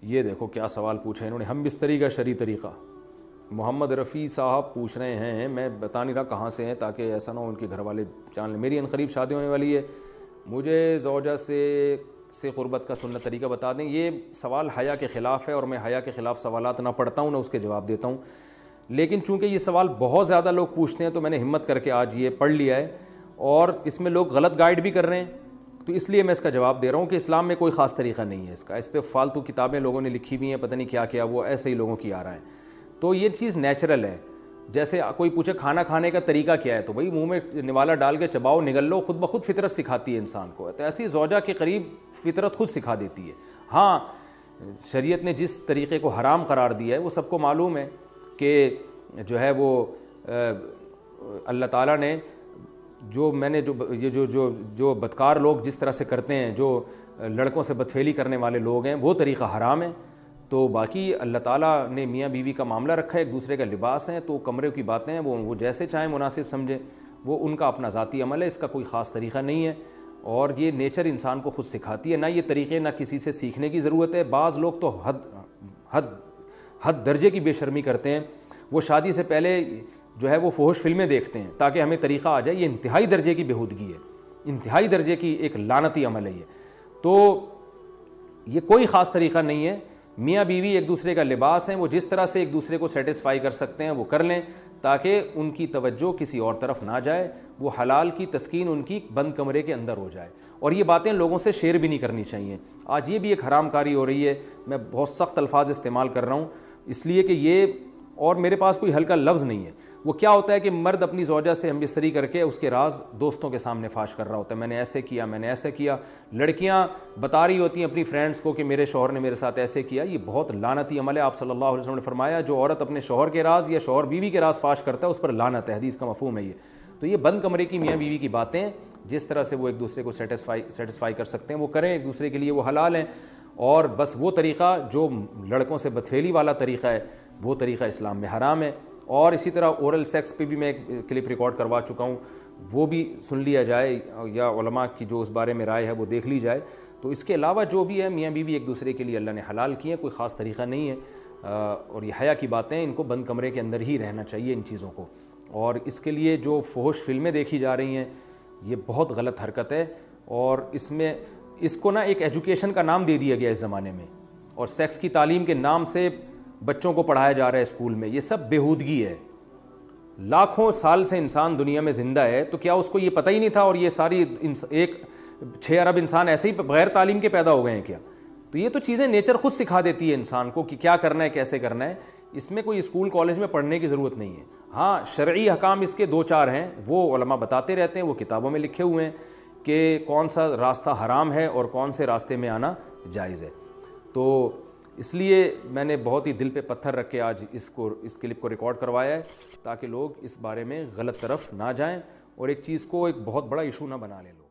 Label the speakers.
Speaker 1: یہ دیکھو کیا سوال پوچھا انہوں نے، ہم بستری کا شرعی طریقہ۔ محمد رفیع صاحب پوچھ رہے ہیں، میں بتا نہیں رہا کہاں سے ہیں تاکہ ایسا نہ ہو ان کے گھر والے جان لیں۔ میری عنقریب شادی ہونے والی ہے، مجھے زوجہ سے قربت کا سنت طریقہ بتا دیں۔ یہ سوال حیا کے خلاف ہے اور میں حیا کے خلاف سوالات نہ پڑھتا ہوں نہ اس کے جواب دیتا ہوں، لیکن چونکہ یہ سوال بہت زیادہ لوگ پوچھتے ہیں تو میں نے ہمت کر کے آج یہ پڑھ لیا ہے، اور اس میں لوگ غلط گائیڈ بھی کر رہے ہیں، تو اس لیے میں اس کا جواب دے رہا ہوں کہ اسلام میں کوئی خاص طریقہ نہیں ہے اس کا۔ اس پہ فالتو کتابیں لوگوں نے لکھی ہوئی ہیں، پتہ نہیں کیا کیا، وہ ایسے ہی لوگوں کی آ رہا ہے۔ تو یہ چیز نیچرل ہے۔ جیسے کوئی پوچھے کھانا کھانے کا طریقہ کیا ہے، تو بھائی منہ میں نوالا ڈال کے چباؤ، نگل لو، خود بخود فطرت سکھاتی ہے انسان کو۔ تو ایسی زوجہ کے قریب فطرت خود سکھا دیتی ہے۔ ہاں، شریعت نے جس طریقے کو حرام قرار دیا ہے وہ سب کو معلوم ہے کہ جو ہے وہ اللہ تعالیٰ نے جو بدکار لوگ جس طرح سے کرتے ہیں، جو لڑکوں سے بدفعلی کرنے والے لوگ ہیں، وہ طریقہ حرام ہے۔ تو باقی اللہ تعالیٰ نے میاں بیوی کا معاملہ رکھا ہے، ایک دوسرے کا لباس ہیں، تو کمرے کی باتیں ہیں وہ جیسے چاہیں مناسب سمجھیں، وہ ان کا اپنا ذاتی عمل ہے، اس کا کوئی خاص طریقہ نہیں ہے، اور یہ نیچر انسان کو خود سکھاتی ہے۔ نہ یہ طریقے نہ کسی سے سیکھنے کی ضرورت ہے۔ بعض لوگ تو حد درجے کی بے شرمی کرتے ہیں، وہ شادی سے پہلے جو ہے وہ فحش فلمیں دیکھتے ہیں تاکہ ہمیں طریقہ آ جائے۔ یہ انتہائی درجے کی بےہودگی ہے، انتہائی درجے کی ایک لعنتی عمل ہے یہ۔ تو یہ کوئی خاص طریقہ نہیں ہے۔ میاں بیوی ایک دوسرے کا لباس ہیں، وہ جس طرح سے ایک دوسرے کو سیٹسفائی کر سکتے ہیں وہ کر لیں، تاکہ ان کی توجہ کسی اور طرف نہ جائے، وہ حلال کی تسکین ان کی بند کمرے کے اندر ہو جائے۔ اور یہ باتیں لوگوں سے شیئر بھی نہیں کرنی چاہیے۔ آج یہ بھی ایک حرام کاری ہو رہی ہے، میں بہت سخت الفاظ استعمال کر رہا ہوں اس لیے کہ یہ، اور میرے پاس کوئی ہلکا لفظ نہیں ہے۔ وہ کیا ہوتا ہے کہ مرد اپنی زوجہ سے ہم بستری کر کے اس کے راز دوستوں کے سامنے فاش کر رہا ہوتا ہے، میں نے ایسے کیا، میں نے ایسے کیا۔ لڑکیاں بتا رہی ہوتی ہیں اپنی فرینڈس کو کہ میرے شوہر نے میرے ساتھ ایسے کیا۔ یہ بہت لعنتی عمل ہے۔ آپ صلی اللہ علیہ وسلم نے فرمایا جو عورت اپنے شوہر کے راز یا شوہر بیوی کے راز فاش کرتا ہے اس پر لعنت ہے، حدیث کا مفہوم ہے یہ۔ تو یہ بند کمرے کی میاں بیوی کی باتیں، جس طرح سے وہ ایک دوسرے کو سیٹسفائی کر سکتے ہیں وہ کریں، ایک دوسرے کے لیے وہ حلال ہیں۔ اور بس وہ طریقہ جو لڑکوں سے بدفعلی والا طریقہ ہے وہ طریقہ اسلام میں حرام ہے۔ اور اسی طرح اورل سیکس پہ بھی میں ایک کلپ ریکارڈ کروا چکا ہوں، وہ بھی سن لیا جائے، یا علماء کی جو اس بارے میں رائے ہے وہ دیکھ لی جائے۔ تو اس کے علاوہ جو بھی ہے میاں بیوی ایک دوسرے کے لیے اللہ نے حلال کیے ہیں، کوئی خاص طریقہ نہیں ہے۔ اور یہ حیا کی باتیں، ان کو بند کمرے کے اندر ہی رہنا چاہیے ان چیزوں کو۔ اور اس کے لیے جو فحش فلمیں دیکھی جا رہی ہیں یہ بہت غلط حرکت ہے، اور اس کو نا ایک ایجوکیشن کا نام دے دیا گیا اس زمانے میں، اور سیکس کی تعلیم کے نام سے بچوں کو پڑھایا جا رہا ہے اسکول میں۔ یہ سب بےہودگی ہے۔ لاکھوں سال سے انسان دنیا میں زندہ ہے، تو کیا اس کو یہ پتہ ہی نہیں تھا؟ اور یہ ساری ایک 6 ارب انسان ایسے ہی بغیر تعلیم کے پیدا ہو گئے ہیں کیا؟ تو یہ تو چیزیں نیچر خود سکھا دیتی ہے انسان کو کہ کیا کرنا ہے، کیسے کرنا ہے۔ اس میں کوئی اسکول کالج میں پڑھنے کی ضرورت نہیں ہے۔ ہاں، شرعی احکام اس کے 2-4 ہیں، وہ علماء بتاتے رہتے ہیں، وہ کتابوں میں لکھے ہوئے ہیں کہ کون سا راستہ حرام ہے اور کون سے راستے میں آنا جائز ہے۔ تو اس لیے میں نے بہت ہی دل پہ پتھر رکھ کے آج اس کلپ کو ریکارڈ کروایا ہے، تاکہ لوگ اس بارے میں غلط طرف نہ جائیں اور ایک چیز کو ایک بہت بڑا ایشو نہ بنا لیں لوگ۔